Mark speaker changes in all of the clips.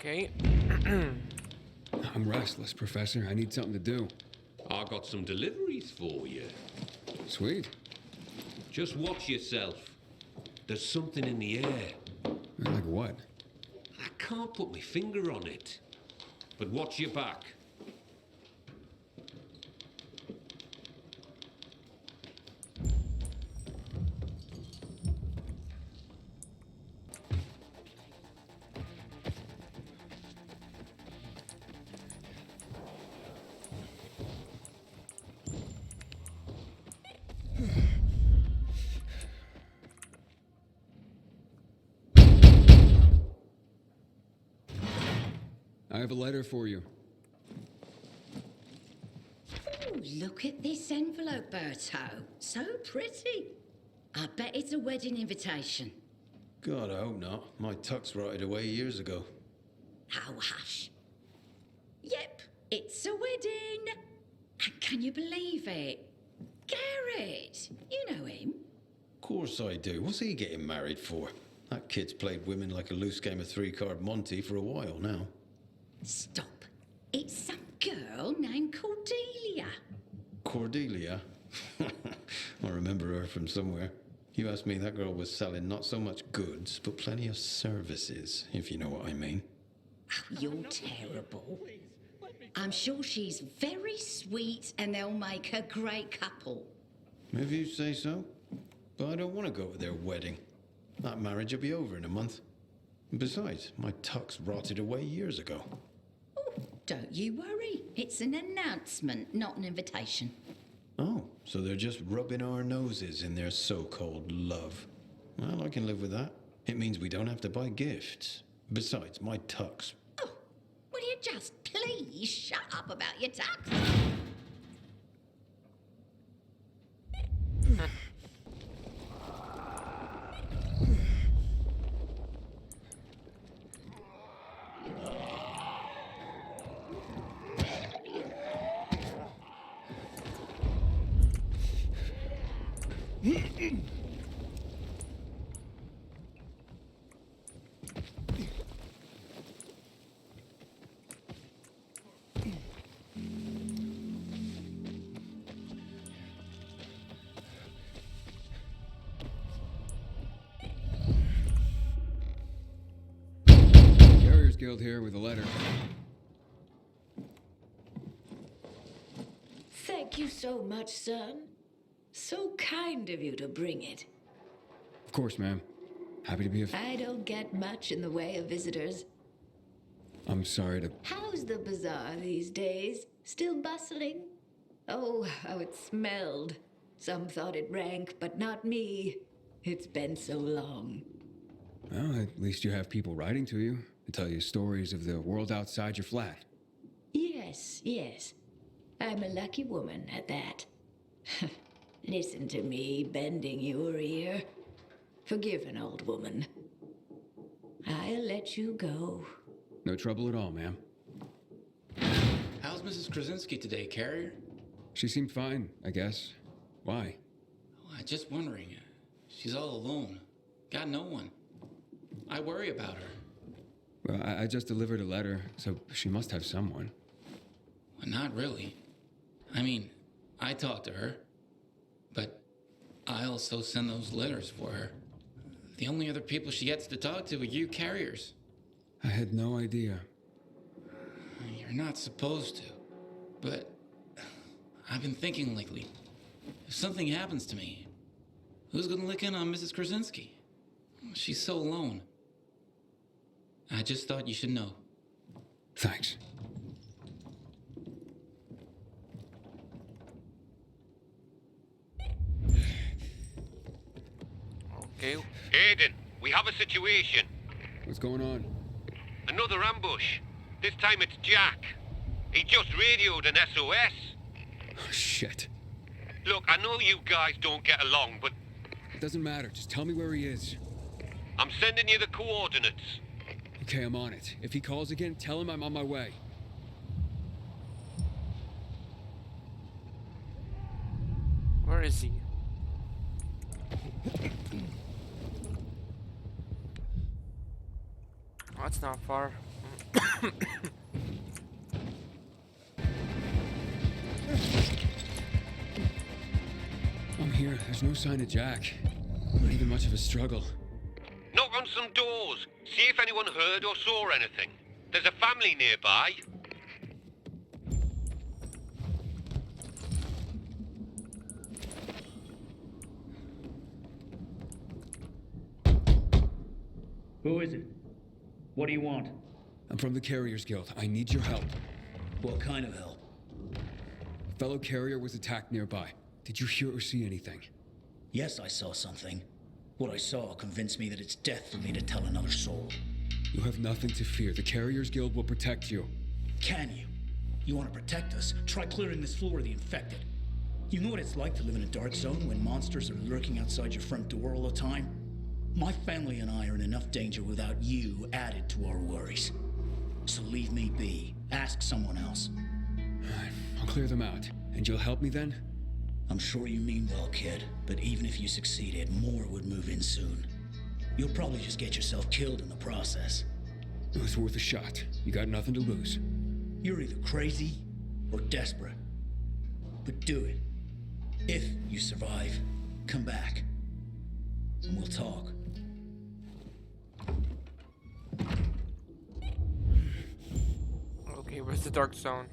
Speaker 1: Okay.
Speaker 2: I'm restless, Professor. I need something to do.
Speaker 3: I got some deliveries for you.
Speaker 2: Sweet.
Speaker 3: Just watch yourself. There's something in the air.
Speaker 2: Like what?
Speaker 3: I can't put my finger on it. But watch your back.
Speaker 2: I have a letter for you.
Speaker 4: Oh, look at this envelope, Berto. So pretty. I bet it's a wedding invitation.
Speaker 5: God, I hope not. My tux rotted away years ago.
Speaker 4: Oh, hush. Yep, it's a wedding. And can you believe it? Garrett, you know him.
Speaker 5: Of course I do. What's he getting married for? That kid's played women like a loose game of three-card Monty for a while now.
Speaker 4: Stop. It's some girl named Cordelia.
Speaker 5: Cordelia? I remember her from somewhere. You asked me, that girl was selling not so much goods, but plenty of services, if you know what I mean.
Speaker 4: Oh, you're terrible. I'm sure she's very sweet and they'll make a great couple.
Speaker 5: If you say so. But I don't want to go to their wedding. That marriage will be over in a month. Besides, my tux rotted away years ago.
Speaker 4: Oh, don't you worry. It's an announcement, not an invitation.
Speaker 5: Oh, so they're just rubbing our noses in their so-called love. Well, I can live with that. It means we don't have to buy gifts. Besides, my tux.
Speaker 4: Oh, will you just please shut up about your tux?
Speaker 2: Carriers Guild here with a letter.
Speaker 6: Thank you so much, son. So kind of you to bring it.
Speaker 2: Of course, ma'am. Happy to be of...
Speaker 6: I don't get much in the way of visitors.
Speaker 2: I'm sorry to...
Speaker 6: How's the bazaar these days? Still bustling? Oh, how it smelled. Some thought it rank, but not me. It's been so long.
Speaker 2: Well, at least you have people writing to you to tell you stories of the world outside your flat.
Speaker 6: Yes, yes. I'm a lucky woman at that. Listen to me bending your ear. Forgive an old woman. I'll let you go.
Speaker 2: No trouble at all, ma'am.
Speaker 7: How's Mrs. Krasinski today, Carrier?
Speaker 2: She seemed fine, I guess. Why?
Speaker 7: Oh, I'm just wondering. She's all alone. Got no one. I worry about her.
Speaker 2: Well, I just delivered a letter, so she must have someone.
Speaker 7: Well, not really. I mean, I talk to her, but I also send those letters for her. The only other people she gets to talk to are you carriers.
Speaker 2: I had no idea.
Speaker 7: You're not supposed to, but I've been thinking lately, if something happens to me, who's gonna look in on Mrs. Krasinski? She's so alone. I just thought you should know.
Speaker 2: Thanks.
Speaker 1: Okay.
Speaker 8: Aiden, we have a situation.
Speaker 2: What's going on?
Speaker 8: Another ambush. This time it's Jack. He just radioed an SOS.
Speaker 2: Oh, shit.
Speaker 8: Look, I know you guys don't get along, but
Speaker 2: It doesn't matter. Just tell me where he is.
Speaker 8: I'm sending you the coordinates.
Speaker 2: Okay, I'm on it. If he calls again, tell him I'm on my way.
Speaker 1: Where is he? Oh, that's not far.
Speaker 2: I'm here. There's no sign of Jack. Not even much of a struggle.
Speaker 8: Knock on some doors. See if anyone heard or saw anything. There's a family nearby.
Speaker 9: Who is it? What do you want?
Speaker 2: I'm from the Carriers Guild. I need your help.
Speaker 9: What kind of help?
Speaker 2: A fellow carrier was attacked nearby. Did you hear or see anything?
Speaker 9: Yes, I saw something. What I saw convinced me that it's death for me to tell another soul.
Speaker 2: You have nothing to fear. The Carriers Guild will protect you.
Speaker 9: Can you? You want to protect us? Try clearing this floor of the infected. You know what it's like to live in a dark zone when monsters are lurking outside your front door all the time? My family and I are in enough danger without you added to our worries. So leave me be. Ask someone else.
Speaker 2: I'll clear them out. And you'll help me then?
Speaker 9: I'm sure you mean well, kid, but even if you succeeded, more would move in soon. You'll probably just get yourself killed in the process.
Speaker 2: It was worth a shot. You got nothing to lose.
Speaker 9: You're either crazy or desperate. But do it. If you survive, come back. And we'll talk.
Speaker 1: Okay, where's the dark zone?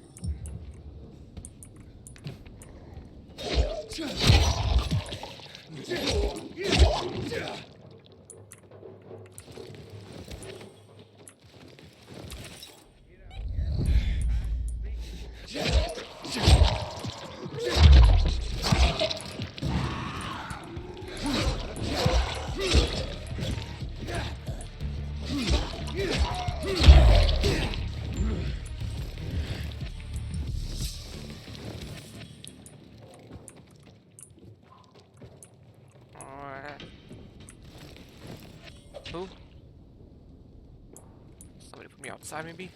Speaker 1: Who? Somebody put me outside, maybe?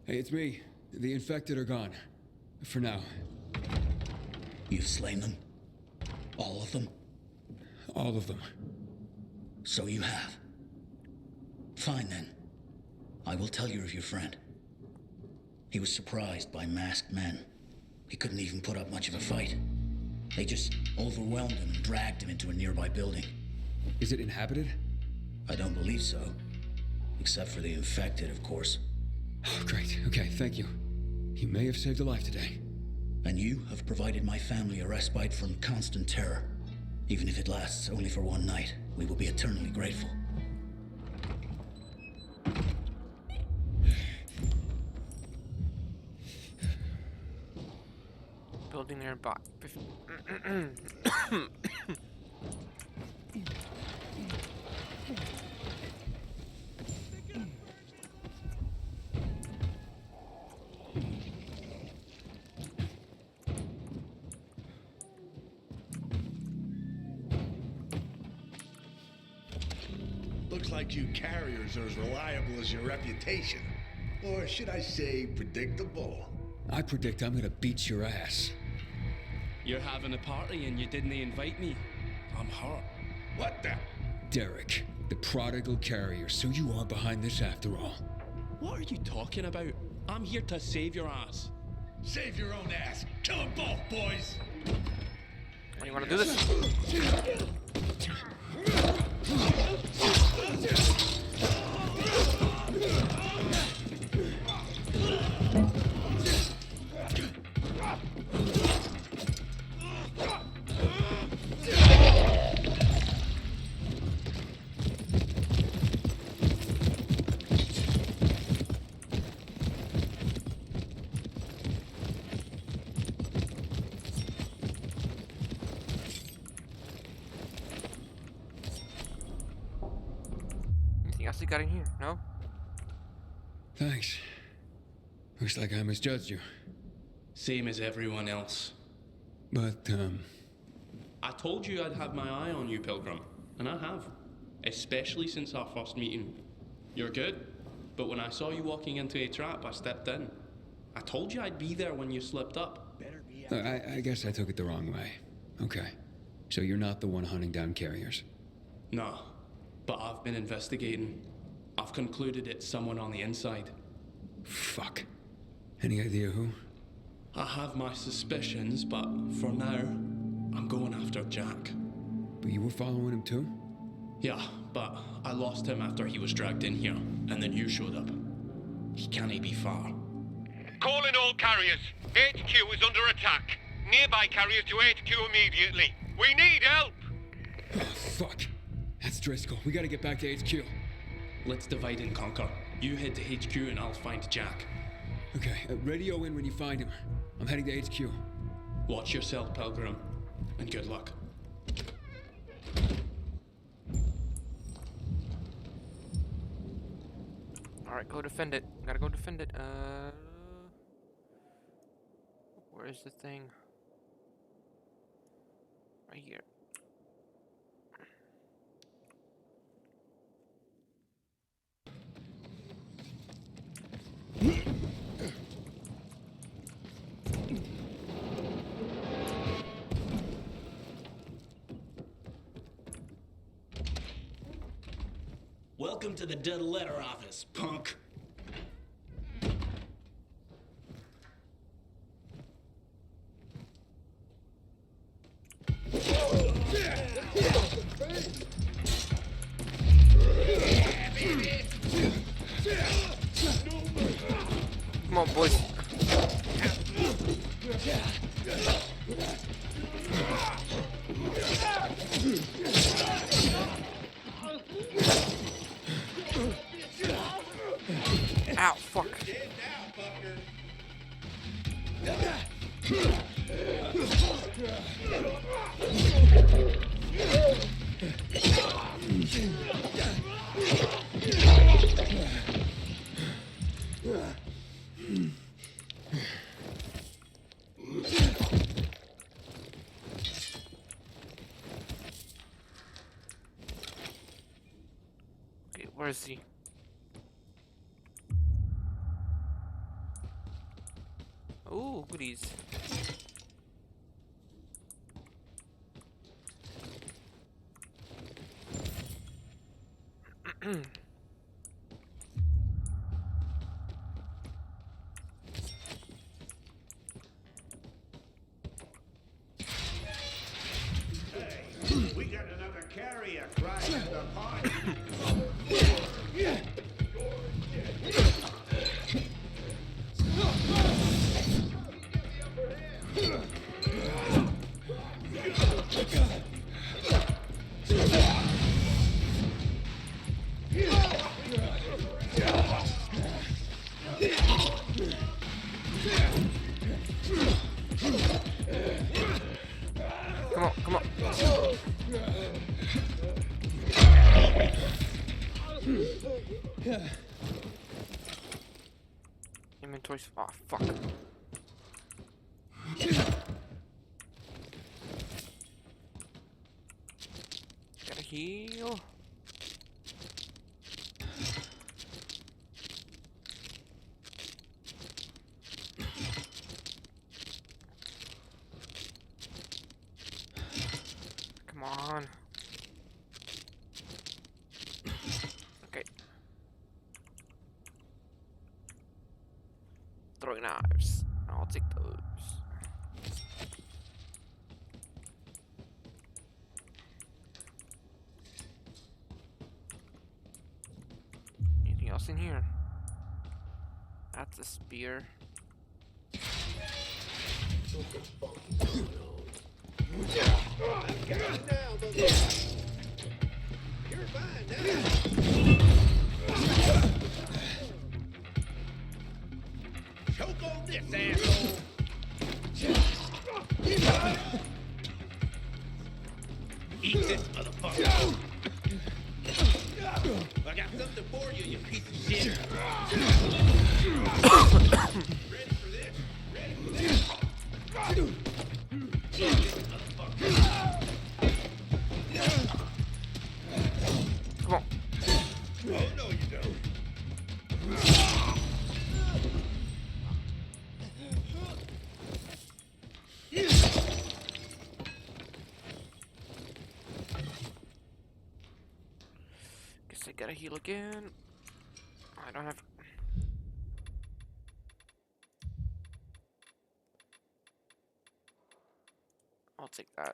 Speaker 2: Hey, it's me. The infected are gone. For now.
Speaker 9: You've slain them? All of them?
Speaker 2: All of them.
Speaker 9: So you have. Fine then. I will tell you of your friend. He was surprised by masked men. He couldn't even put up much of a fight. They just overwhelmed him and dragged him into a nearby building.
Speaker 2: Is it inhabited?
Speaker 9: I don't believe so. Except for the infected, of course.
Speaker 2: Oh, great. Okay, thank you. You may have saved a life today.
Speaker 9: And you have provided my family a respite from constant terror. Even if it lasts only for one night, we will be eternally grateful.
Speaker 1: Building nearby.
Speaker 10: Looks like you carriers are as reliable as your reputation. Or should I say, predictable?
Speaker 2: I predict I'm gonna beat your ass.
Speaker 11: You're having a party and you didn't invite me. I'm hurt.
Speaker 10: What the?
Speaker 2: Derek, the prodigal carrier, so you are behind this after all.
Speaker 11: What are you talking about? I'm here to save your ass.
Speaker 10: Save your own ass. Kill them both, boys.
Speaker 1: Oh, you wanna do this? Anything else you got in here? No?
Speaker 2: Thanks. Looks like I misjudged you.
Speaker 11: Same as everyone else.
Speaker 2: But,
Speaker 11: I told you I'd have my eye on you, Pilgrim. And I have. Especially since our first meeting. You're good. But when I saw you walking into a trap, I stepped in. I told you I'd be there when you slipped up.
Speaker 10: Better be
Speaker 2: I guess I took it the wrong way. Okay. So you're not the one hunting down carriers.
Speaker 11: No, but I've been investigating. I've concluded it's someone on the inside.
Speaker 2: Fuck. Any idea who?
Speaker 11: I have my suspicions, but for now, I'm going after Jack.
Speaker 2: But you were following him too?
Speaker 11: Yeah, but I lost him after he was dragged in here, and then you showed up. He can't be far.
Speaker 8: Calling all carriers. HQ is under attack. Nearby carriers to HQ immediately. We need help!
Speaker 2: Oh, fuck. That's Driscoll. We gotta get back to HQ.
Speaker 11: Let's divide and conquer. You head to HQ and I'll find Jack.
Speaker 2: Okay, radio in when you find him. I'm heading to HQ.
Speaker 11: Watch yourself, Pilgrim, and good luck.
Speaker 1: Alright, go defend it. Gotta go defend it. Where's the thing? Right here.
Speaker 9: Welcome to the dead letter office, punk.
Speaker 1: Come on, boys. Ow, fuck. Okay, where is he? Oh, goodies.
Speaker 10: We got another carrier crying at the party.
Speaker 1: Come on, come on. Inventory's. Oh, fuck. Gotta heal. Come on. Okay. Throwing knives. I'll take those. Anything else in here? That's a spear.
Speaker 10: Choke on this, asshole. Eat this, motherfucker. I got something for you, you piece of shit. Ready for this? Ready for this? Eat this, motherfucker.
Speaker 1: Come on.
Speaker 10: Oh, no, you don't.
Speaker 1: gotta heal again. I don't have. I'll take that.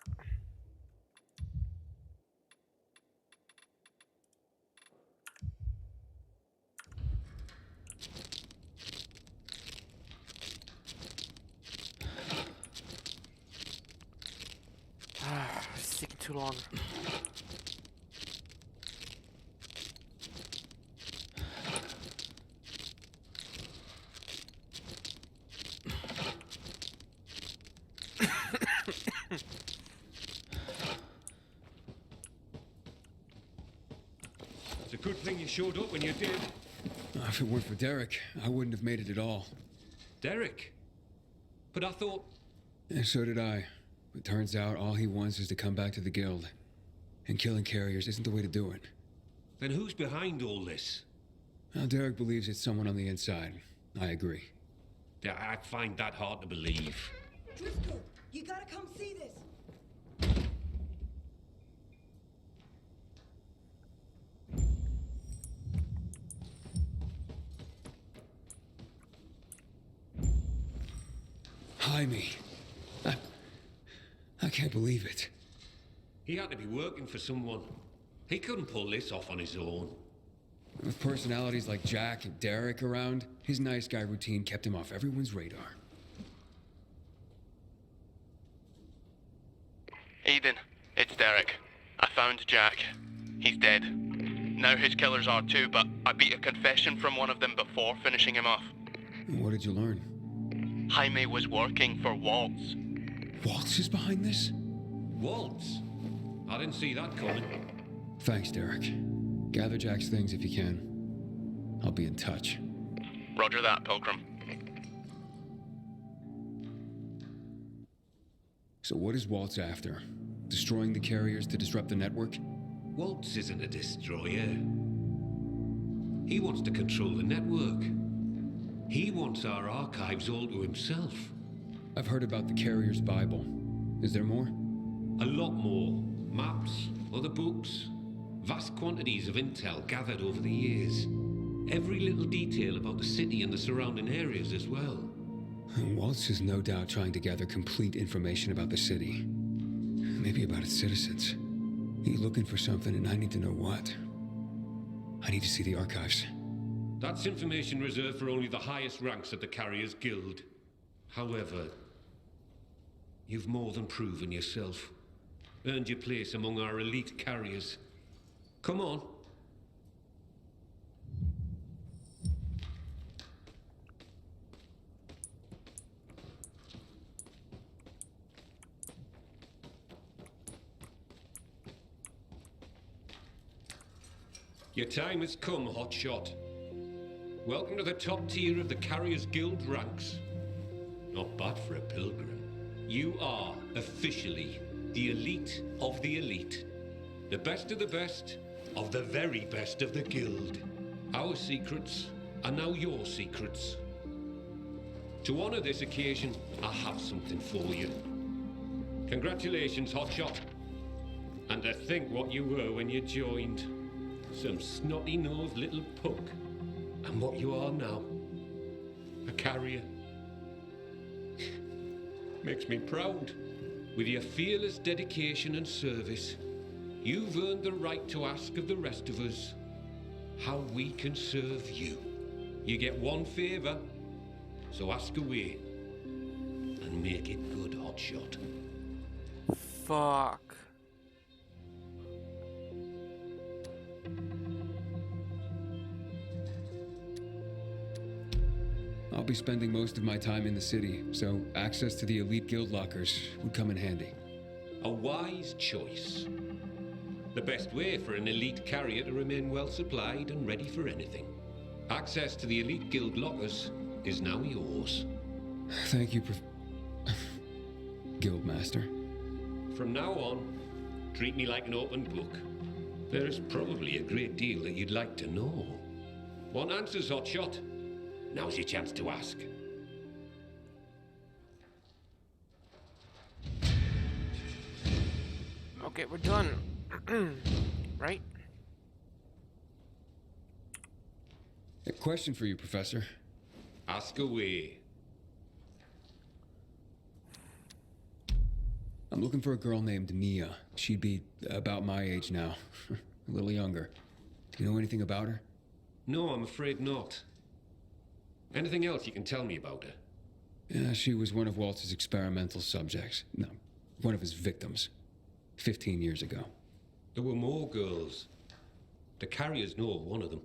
Speaker 1: It's taking too long.
Speaker 3: It's a good thing you showed up when you did.
Speaker 2: If it weren't for Derek, I wouldn't have made it at all.
Speaker 3: Derek? But I thought...
Speaker 2: And so did I. But turns out all he wants is to come back to the guild. And killing carriers isn't the way to do it.
Speaker 3: Then who's behind all this?
Speaker 2: Now, Derek believes it's someone on the inside. I agree.
Speaker 3: Yeah, I find that hard to believe.
Speaker 12: Driscoll, you gotta come see this.
Speaker 2: Jaime. I can't believe it.
Speaker 3: He had to be working for someone. He couldn't pull this off on his own.
Speaker 2: With personalities like Jack and Derek around, his nice guy routine kept him off everyone's radar.
Speaker 13: Eden, it's Derek. I found Jack. He's dead. Now his killers are too, but I beat a confession from one of them before finishing him off.
Speaker 2: What did you learn?
Speaker 13: Jaime was working for Waltz.
Speaker 2: Waltz is behind this?
Speaker 3: Waltz? I didn't see that coming.
Speaker 2: Thanks, Derek. Gather Jack's things if you can. I'll be in touch.
Speaker 13: Roger that, Pilgrim.
Speaker 2: So what is Waltz after? Destroying the carriers to disrupt the network?
Speaker 3: Waltz isn't a destroyer. He wants to control the network. He wants our archives all to himself.
Speaker 2: I've heard about the Carrier's Bible. Is there more?
Speaker 3: A lot more. Maps, other books, vast quantities of intel gathered over the years. Every little detail about the city and the surrounding areas as well.
Speaker 2: Waltz is no doubt trying to gather complete information about the city. Maybe about its citizens. He's looking for something and I need to know what. I need to see the archives.
Speaker 3: That's information reserved for only the highest ranks of the Carriers Guild. However, you've more than proven yourself. Earned your place among our elite carriers. Come on. Your time has come, Hotshot. Welcome to the top tier of the Carriers Guild ranks. Not bad for a pilgrim. You are officially the elite of the elite. The best of the best of the very best of the guild. Our secrets are now your secrets. To honor this occasion, I have something for you. Congratulations, Hotshot. And to think what you were when you joined. Some snotty-nosed little punk. And what you are now. A carrier. Makes me proud. With your fearless dedication and service, you've earned the right to ask of the rest of us how we can serve you. You get one favor, so ask away. And make it good, Hotshot.
Speaker 1: Fuck.
Speaker 2: I'll be spending most of my time in the city, so access to the elite guild lockers would come in handy.
Speaker 3: A wise choice. The best way for an elite carrier to remain well supplied and ready for anything. Access to the elite guild lockers is now yours.
Speaker 2: Thank you, Guildmaster.
Speaker 3: From now on, treat me like an open book. There is probably a great deal that you'd like to know. Want answers, Hotshot? Now's your chance to ask.
Speaker 1: Okay, we're done. Right?
Speaker 2: A question for you, Professor.
Speaker 3: Ask away.
Speaker 2: I'm looking for a girl named Mia. She'd be about my age now. A little younger. Do you know anything about her?
Speaker 3: No, I'm afraid not. Anything else you can tell me about her?
Speaker 2: Yeah, she was one of Waltz's experimental subjects. No, one of his victims. 15 years ago.
Speaker 3: There were more girls. The carriers know of one of them.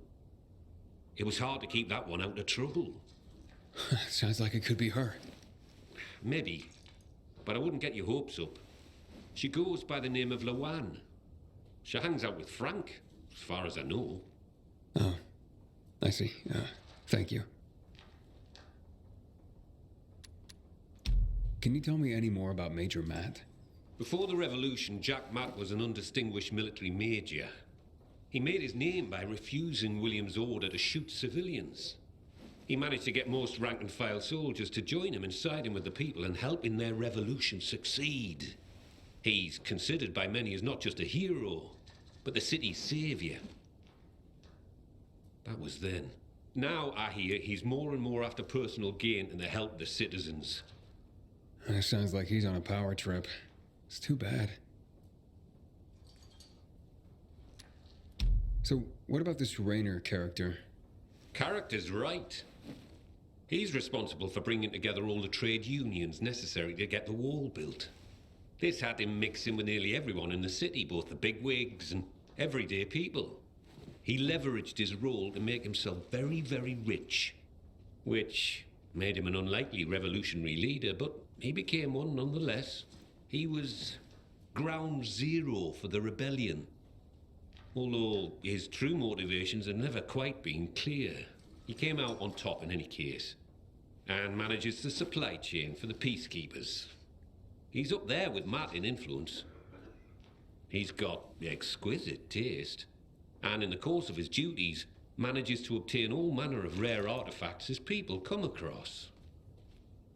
Speaker 3: It was hard to keep that one out of trouble.
Speaker 2: Sounds like it could be her.
Speaker 3: Maybe, but I wouldn't get your hopes up. She goes by the name of Lawan. She hangs out with Frank, as far as I know.
Speaker 2: Oh, I see. Thank you. Can you tell me any more about Major Matt?
Speaker 3: Before the revolution, Jack Matt was an undistinguished military major. He made his name by refusing William's order to shoot civilians. He managed to get most rank-and-file soldiers to join him in siding with the people and helping their revolution succeed. He's considered by many as not just a hero, but the city's savior. That was then. Now, I hear, he's more and more after personal gain and the help of the citizens.
Speaker 2: Sounds like he's on a power trip. It's too bad. So, what about this Raynor character?
Speaker 3: Character's right. He's responsible for bringing together all the trade unions necessary to get the wall built. This had him mixing with nearly everyone in the city, both the bigwigs and everyday people. He leveraged his role to make himself very, very rich, which made him an unlikely revolutionary leader, but he became one nonetheless. He was ground zero for the rebellion, although his true motivations had never quite been clear. He came out on top in any case, and manages the supply chain for the peacekeepers. He's up there with Matt in influence. He's got exquisite taste, and in the course of his duties, manages to obtain all manner of rare artifacts his people come across.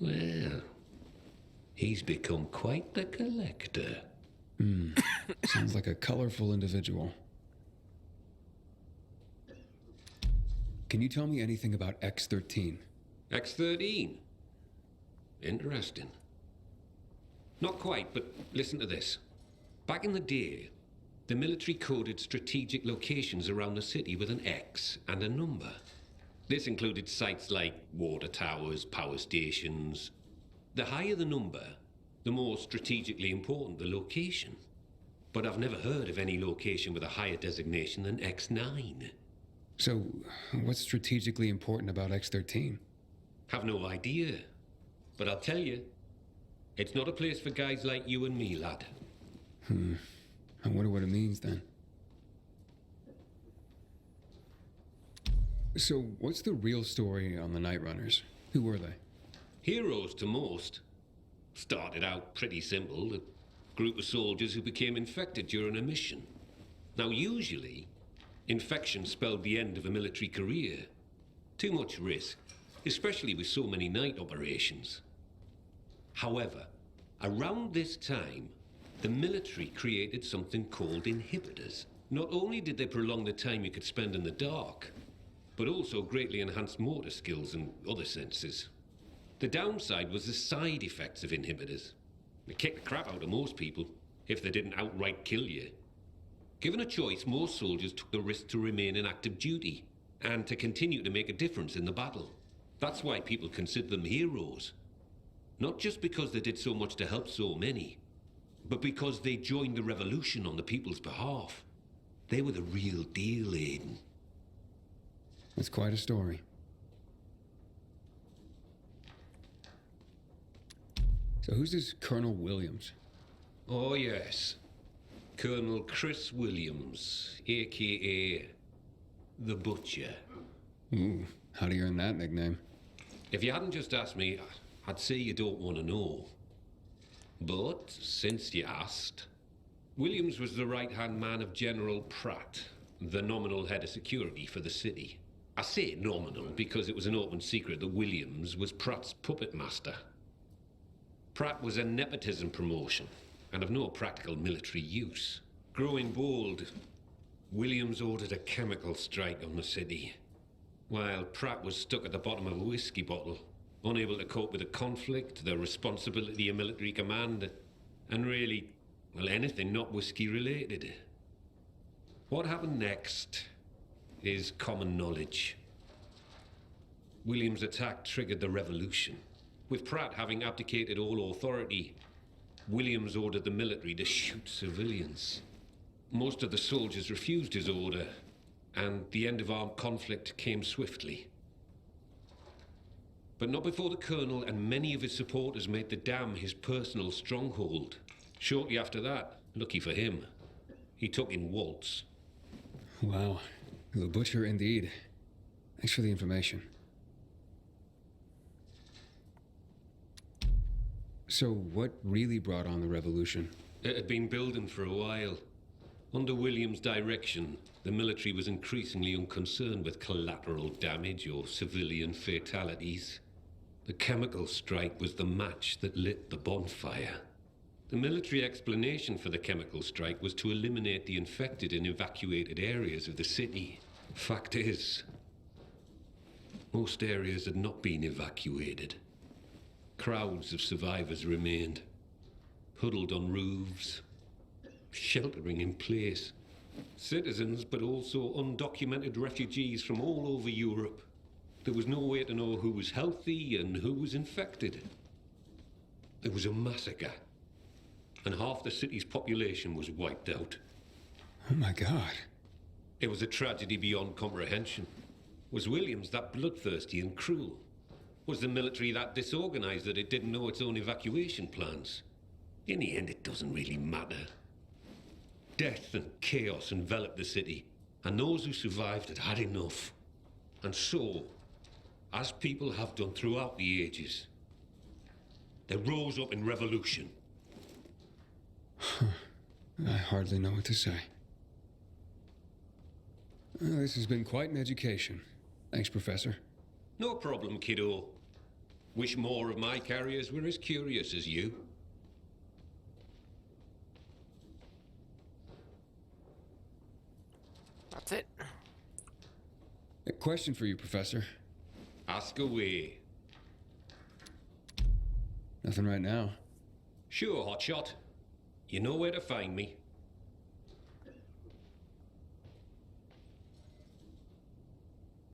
Speaker 3: Well, he's become quite the collector.
Speaker 2: Sounds like a colorful individual. Can you tell me anything about X-13?
Speaker 3: X-13? Interesting. Not quite, but listen to this. Back in the day, the military coded strategic locations around the city with an X and a number. This included sites like water towers, power stations. The higher the number, the more strategically important the location. But I've never heard of any location with a higher designation than X9.
Speaker 2: So, what's strategically important about X-13?
Speaker 3: Have no idea. But I'll tell you, it's not a place for guys like you and me, lad.
Speaker 2: I wonder what it means then. So, what's the real story on the Night Runners? Who were they?
Speaker 3: Heroes to most. Started out pretty simple, a group of soldiers who became infected during a mission. Now, usually, infection spelled the end of a military career. Too much risk, especially with so many night operations. However, around this time, the military created something called inhibitors. Not only did they prolong the time you could spend in the dark, but also greatly enhanced motor skills and other senses. The downside was the side effects of inhibitors. They kicked the crap out of most people, if they didn't outright kill you. Given a choice, most soldiers took the risk to remain in active duty, and to continue to make a difference in the battle. That's why people consider them heroes. Not just because they did so much to help so many, but because they joined the revolution on the people's behalf. They were the real deal, Aiden.
Speaker 2: That's quite a story. So who's this Colonel Williams?
Speaker 3: Oh, yes. Colonel Chris Williams, a.k.a. The Butcher.
Speaker 2: Ooh, how do you earn that nickname?
Speaker 3: If you hadn't just asked me, I'd say you don't want to know. But, since you asked, Williams was the right-hand man of General Pratt, the nominal head of security for the city. I say nominal because it was an open secret that Williams was Pratt's puppet master. Pratt was a nepotism promotion, and of no practical military use. Growing bold, Williams ordered a chemical strike on the city. While Pratt was stuck at the bottom of a whiskey bottle, unable to cope with the conflict, the responsibility of military command, and really, well, anything not whiskey related. What happened next is common knowledge. William's attack triggered the revolution. With Pratt having abdicated all authority, Williams ordered the military to shoot civilians. Most of the soldiers refused his order, and the end of armed conflict came swiftly. But not before the Colonel and many of his supporters made the dam his personal stronghold. Shortly after that, lucky for him, he took in Waltz.
Speaker 2: Wow. The butcher indeed. Thanks for the information. So what really brought on the revolution?
Speaker 3: It had been building for a while. Under William's direction, the military was increasingly unconcerned with collateral damage or civilian fatalities. The chemical strike was the match that lit the bonfire. The military explanation for the chemical strike was to eliminate the infected in evacuated areas of the city. Fact is, most areas had not been evacuated. Crowds of survivors remained, huddled on roofs, sheltering in place. Citizens, but also undocumented refugees from all over Europe. There was no way to know who was healthy and who was infected. It was a massacre, and half the city's population was wiped out.
Speaker 2: Oh my God.
Speaker 3: It was a tragedy beyond comprehension. Was Williams that bloodthirsty and cruel? Was the military that disorganized that it didn't know its own evacuation plans? In the end, it doesn't really matter. Death and chaos enveloped the city, and those who survived had had enough. And so, as people have done throughout the ages, they rose up in revolution.
Speaker 2: I hardly know what to say. Well, this has been quite an education. Thanks, Professor.
Speaker 3: No problem, kiddo. Wish more of my carriers were as curious as you.
Speaker 1: That's it.
Speaker 2: A question for you, Professor.
Speaker 3: Ask away.
Speaker 2: Nothing right now.
Speaker 3: Sure, Hotshot. You know where to find me.